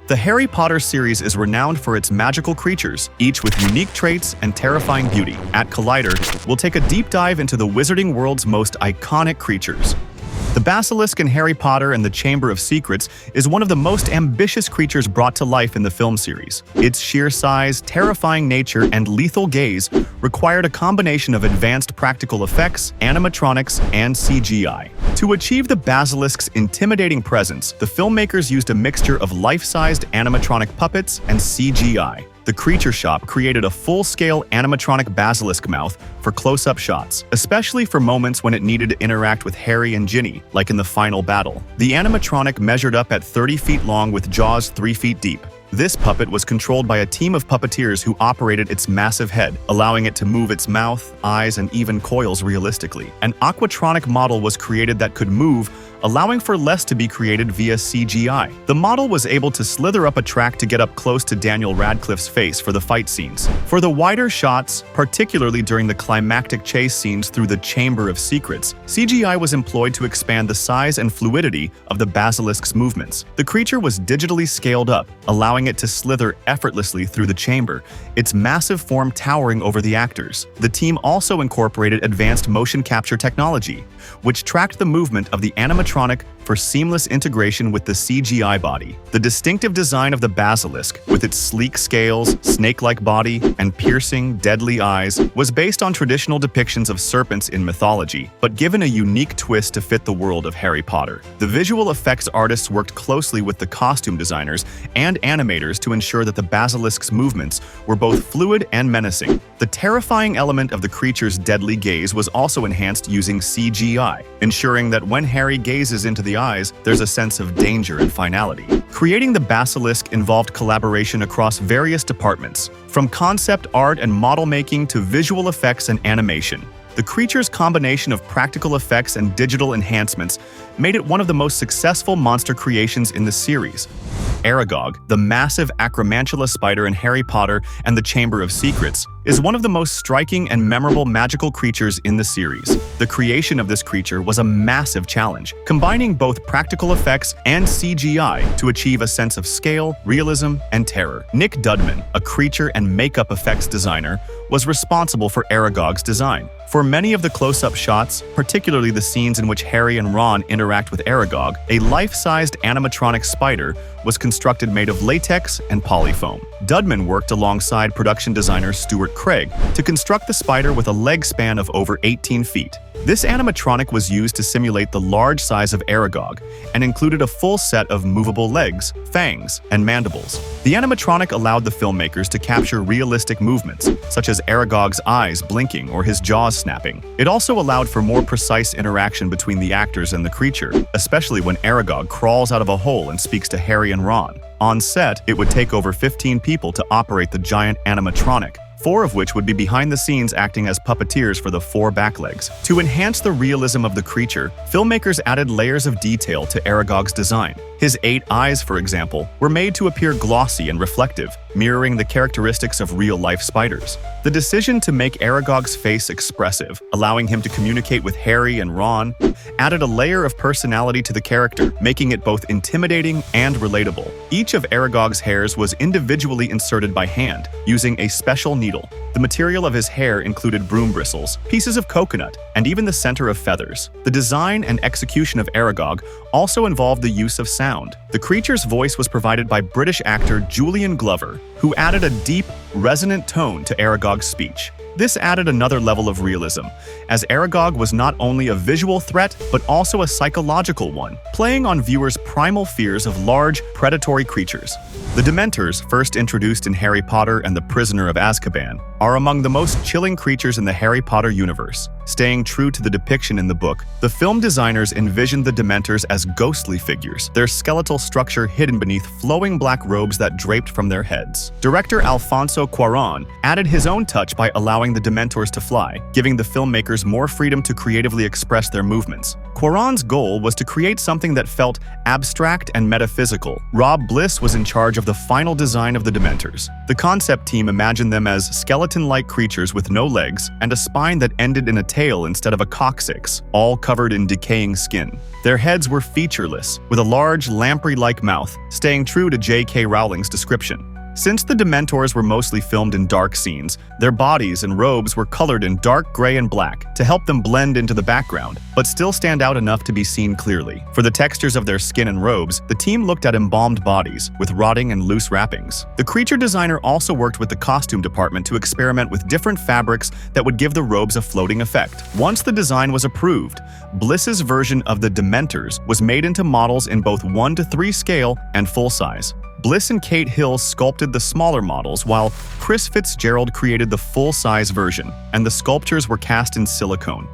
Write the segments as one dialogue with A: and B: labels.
A: The Harry Potter series is renowned for its magical creatures, each with unique traits and terrifying beauty. At Collider, we'll take a deep dive into the wizarding world's most iconic creatures. The Basilisk in Harry Potter and the Chamber of Secrets is one of the most ambitious creatures brought to life in the film series. Its sheer size, terrifying nature, and lethal gaze required a combination of advanced practical effects, animatronics, and CGI. To achieve the Basilisk's intimidating presence, the filmmakers used a mixture of life-sized animatronic puppets and CGI. The Creature Shop created a full-scale animatronic basilisk mouth for close-up shots, especially for moments when it needed to interact with Harry and Ginny, like in the final battle. The animatronic measured up at 30 feet long with jaws 3 feet deep. This puppet was controlled by a team of puppeteers who operated its massive head, allowing it to move its mouth, eyes, and even coils realistically. An aquatronic model was created that could move, allowing for less to be created via CGI. The model was able to slither up a track to get up close to Daniel Radcliffe's face for the fight scenes. For the wider shots, particularly during the climactic chase scenes through the Chamber of Secrets, CGI was employed to expand the size and fluidity of the basilisk's movements. The creature was digitally scaled up, allowing it to slither effortlessly through the chamber, its massive form towering over the actors. The team also incorporated advanced motion capture technology, which tracked the movement of the animatronic for seamless integration with the CGI body. The distinctive design of the basilisk, with its sleek scales, snake-like body, and piercing, deadly eyes, was based on traditional depictions of serpents in mythology, but given a unique twist to fit the world of Harry Potter. The visual effects artists worked closely with the costume designers and animators to ensure that the basilisk's movements were both fluid and menacing. The terrifying element of the creature's deadly gaze was also enhanced using CGI, ensuring that when Harry gazes into the eyes, there's a sense of danger and finality. Creating the basilisk involved collaboration across various departments, from concept art and model making to visual effects and animation. The creature's combination of practical effects and digital enhancements made it one of the most successful monster creations in the series. Aragog, the massive acromantula spider in Harry Potter and the Chamber of Secrets, is one of the most striking and memorable magical creatures in the series. The creation of this creature was a massive challenge, combining both practical effects and CGI to achieve a sense of scale, realism, and terror. Nick Dudman, a creature and makeup effects designer, was responsible for Aragog's design. For many of the close-up shots, particularly the scenes in which Harry and Ron interact with Aragog, a life-sized animatronic spider was constructed made of latex and polyfoam. Dudman worked alongside production designer Stuart Craig to construct the spider with a leg span of over 18 feet. This animatronic was used to simulate the large size of Aragog and included a full set of movable legs, fangs, and mandibles. The animatronic allowed the filmmakers to capture realistic movements, such as Aragog's eyes blinking or his jaws snapping. It also allowed for more precise interaction between the actors and the creature, especially when Aragog crawls out of a hole and speaks to Harry and Ron. On set, it would take over 15 people to operate the giant animatronic, 4 of which would be behind the scenes acting as puppeteers for the 4 back legs. To enhance the realism of the creature, filmmakers added layers of detail to Aragog's design. His 8 eyes, for example, were made to appear glossy and reflective, mirroring the characteristics of real-life spiders. The decision to make Aragog's face expressive, allowing him to communicate with Harry and Ron, added a layer of personality to the character, making it both intimidating and relatable. Each of Aragog's hairs was individually inserted by hand, using a special needle. The material of his hair included broom bristles, pieces of coconut, and even the center of feathers. The design and execution of Aragog also involved the use of sound. The creature's voice was provided by British actor Julian Glover, who added a deep, resonant tone to Aragog's speech. This added another level of realism, as Aragog was not only a visual threat, but also a psychological one, playing on viewers' primal fears of large, predatory creatures. The Dementors, first introduced in Harry Potter and the Prisoner of Azkaban, are among the most chilling creatures in the Harry Potter universe. Staying true to the depiction in the book, the film designers envisioned the Dementors as ghostly figures, their skeletal structure hidden beneath flowing black robes that draped from their heads. Director Alfonso Cuarón added his own touch by allowing the Dementors to fly, giving the filmmakers more freedom to creatively express their movements. Cuarón's goal was to create something that felt abstract and metaphysical. Rob Bliss was in charge of the final design of the Dementors. The concept team imagined them as skeleton-like creatures with no legs and a spine that ended in a tail instead of a coccyx, all covered in decaying skin. Their heads were featureless, with a large, lamprey-like mouth, staying true to J.K. Rowling's description. Since the Dementors were mostly filmed in dark scenes, their bodies and robes were colored in dark gray and black to help them blend into the background, but still stand out enough to be seen clearly. For the textures of their skin and robes, the team looked at embalmed bodies with rotting and loose wrappings. The creature designer also worked with the costume department to experiment with different fabrics that would give the robes a floating effect. Once the design was approved, Bliss's version of the Dementors was made into models in both 1:3 scale and full size. Bliss and Kate Hill sculpted the smaller models, while Chris Fitzgerald created the full-size version, and the sculptures were cast in silicone.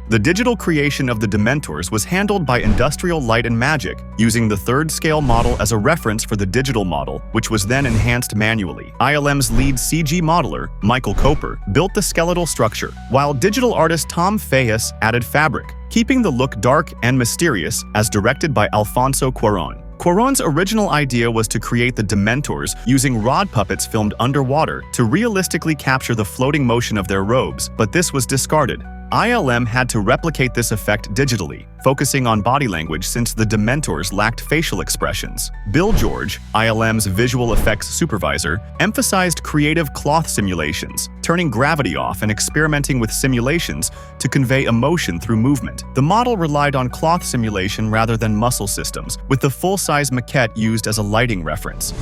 A: The digital creation of the Dementors was handled by Industrial Light and Magic, using the 3rd scale model as a reference for the digital model, which was then enhanced manually. ILM's lead CG modeler, Michael Coper, built the skeletal structure, while digital artist Tom Fayes added fabric, keeping the look dark and mysterious as directed by Alfonso Cuarón. Cuarón's original idea was to create the Dementors using rod puppets filmed underwater to realistically capture the floating motion of their robes, but this was discarded. ILM had to replicate this effect digitally, focusing on body language since the Dementors lacked facial expressions. Bill George, ILM's visual effects supervisor, emphasized creative cloth simulations, turning gravity off and experimenting with simulations to convey emotion through movement. The model relied on cloth simulation rather than muscle systems, with the full-size maquette used as a lighting reference.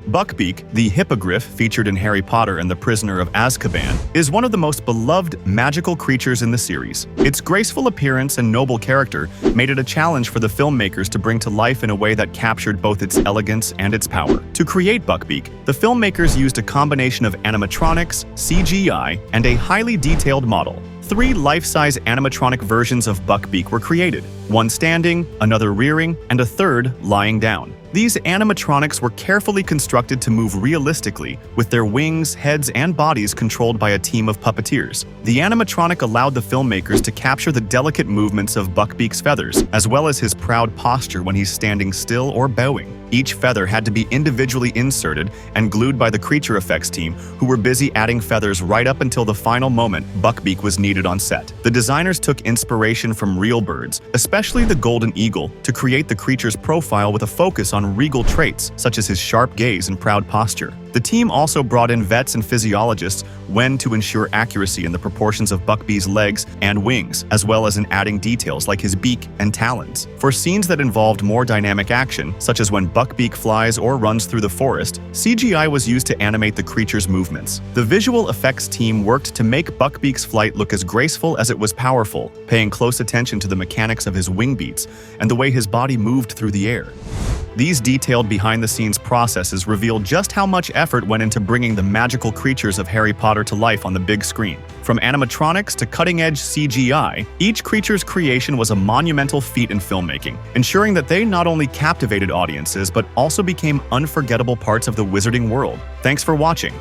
A: Buckbeak, the hippogriff featured in Harry Potter and the Prisoner of Azkaban, is one of the most beloved magical creatures in the series. Its graceful appearance and noble character made it a challenge for the filmmakers to bring to life in a way that captured both its elegance and its power. To create Buckbeak, the filmmakers used a combination of animatronics, CGI, and a highly detailed model. 3 life-size animatronic versions of Buckbeak were created, one standing, another rearing, and a third lying down. These animatronics were carefully constructed to move realistically, with their wings, heads, and bodies controlled by a team of puppeteers. The animatronic allowed the filmmakers to capture the delicate movements of Buckbeak's feathers, as well as his proud posture when he's standing still or bowing. Each feather had to be individually inserted and glued by the creature effects team, who were busy adding feathers right up until the final moment Buckbeak was needed on set. The designers took inspiration from real birds, especially the golden eagle, to create the creature's profile with a focus on regal traits such as his sharp gaze and proud posture. The team also brought in vets and physiologists to ensure accuracy in the proportions of Buckbeak's legs and wings, as well as in adding details like his beak and talons. For scenes that involved more dynamic action, such as when Buckbeak flies or runs through the forest, CGI was used to animate the creature's movements. The visual effects team worked to make Buckbeak's flight look as graceful as it was powerful, paying close attention to the mechanics of his wing beats and the way his body moved through the air. These detailed behind-the-scenes processes reveal just how much effort went into bringing the magical creatures of Harry Potter to life on the big screen. From animatronics to cutting-edge CGI, each creature's creation was a monumental feat in filmmaking, ensuring that they not only captivated audiences but also became unforgettable parts of the wizarding world. Thanks for watching.